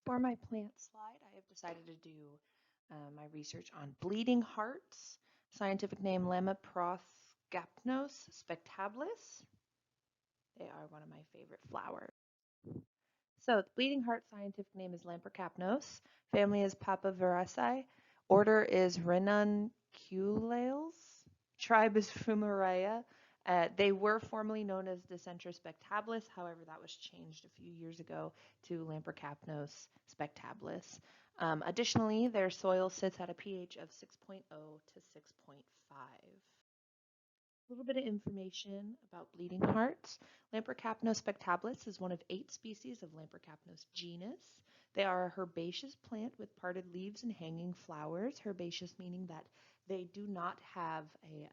For my plant slide, I have decided to do my research on bleeding hearts, scientific name Lamprothgapnos spectabilis. They are one of my favorite flowers. So the bleeding heart scientific name is Lamprocapnos, family is Papaveraceae, order is Ranunculales, tribe is Fumaria. They were formerly known as Dicentra spectabilis, however, that was changed a few years ago to Lamprocapnos spectabilis. Additionally, their soil sits at a pH of 6.0 to 6.5. A little bit of information about bleeding hearts. Lamprocapnos spectabilis is one of 8 species of Lamprocapnos genus. They are a herbaceous plant with parted leaves and hanging flowers. Herbaceous meaning that they do not have a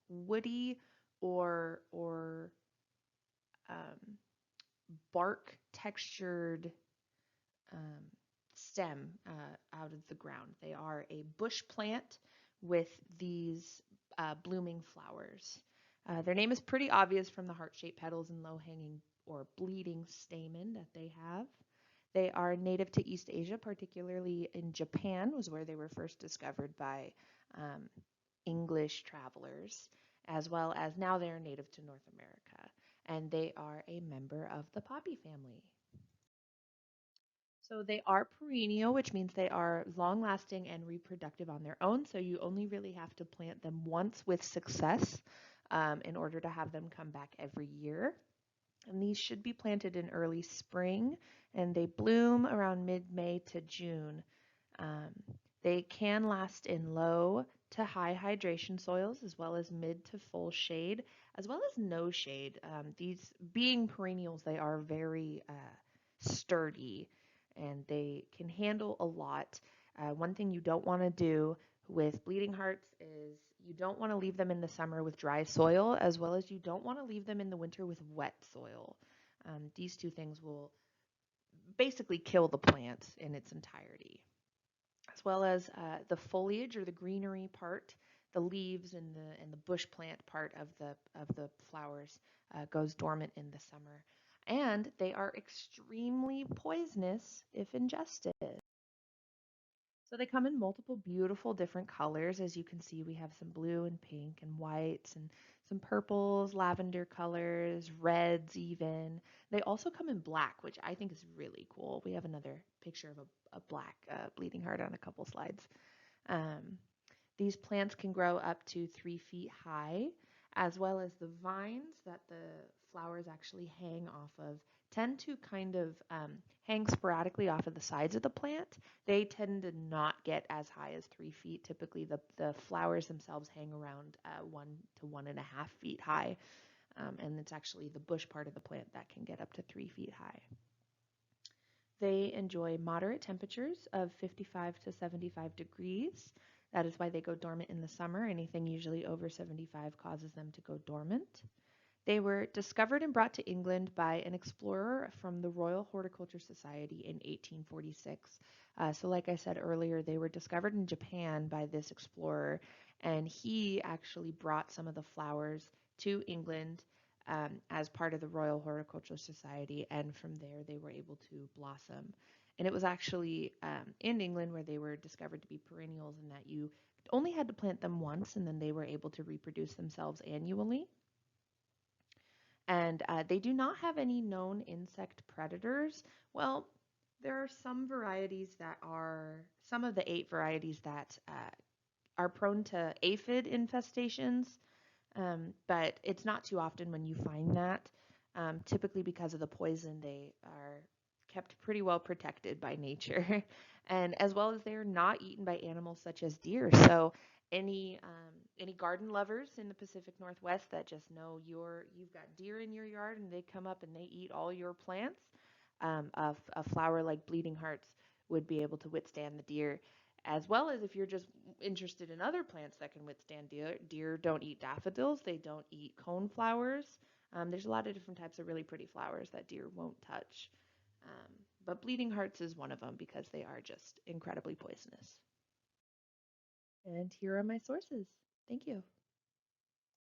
woody or um, bark textured um, stem out of the ground. They are a bush plant with these blooming flowers. Their name is pretty obvious from the heart-shaped petals and low-hanging or bleeding stamen that they have. They are native to East Asia, particularly in Japan, was where they were first discovered by um, English travelers, as well as now they are native to North America. And they are a member of the poppy family. So they are perennial, which means they are long-lasting and reproductive on their own. So you only really have to plant them once with success in order to have them come back every year. And these should be planted in early spring, and they bloom around mid-May to June. Um, they can last in low to high hydration soils, as well as mid to full shade, as well as no shade. These being perennials, they are very sturdy and they can handle a lot. One thing you don't want to do with bleeding hearts is you don't want to leave them in the summer with dry soil, as well as you don't want to leave them in the winter with wet soil. These two things will basically kill the plant in its entirety, as well as the foliage or the greenery part, the leaves and the bush plant part of the flowers goes dormant in the summer, and they are extremely poisonous if ingested. So they come in multiple beautiful different colors. As you can see, we have some blue and pink and whites and some purples, lavender colors, reds even. They also come in black, which I think is really cool. We have another picture of a black bleeding heart on a couple slides. Um, these plants can grow up to 3 feet high, as well as the vines that the flowers actually hang off of tend to kind of hang sporadically off of the sides of the plant. They tend to not get as high as 3 feet. Typically, the flowers themselves hang around 1 to 1.5 feet high, and it's actually the bush part of the plant that can get up to 3 feet high. They enjoy moderate temperatures of 55 to 75 degrees. That is why they go dormant in the summer. Anything usually over 75 causes them to go dormant. They were discovered and brought to England by an explorer from the Royal Horticulture Society in 1846. So like I said earlier, they were discovered in Japan by this explorer, and he actually brought some of the flowers to England as part of the Royal Horticultural Society, and from there they were able to blossom. And it was actually in England where they were discovered to be perennials, and that you only had to plant them once, and then they were able to reproduce themselves annually. And they do not have any known insect predators. Well, there are some varieties that are, some of the 8 varieties that are prone to aphid infestations, but it's not too often when you find that. Typically because of the poison, they are kept pretty well protected by nature, and as well as they're not eaten by animals such as deer. So any garden lovers in the Pacific Northwest that just know you've got deer in your yard and they come up and they eat all your plants, a flower like bleeding hearts would be able to withstand the deer, as well as if you're just interested in other plants that can withstand deer. Deer don't eat daffodils, they don't eat coneflowers. There's a lot of different types of really pretty flowers that deer won't touch. Um, but bleeding hearts is one of them because they are just incredibly poisonous. And here are my sources. Thank you.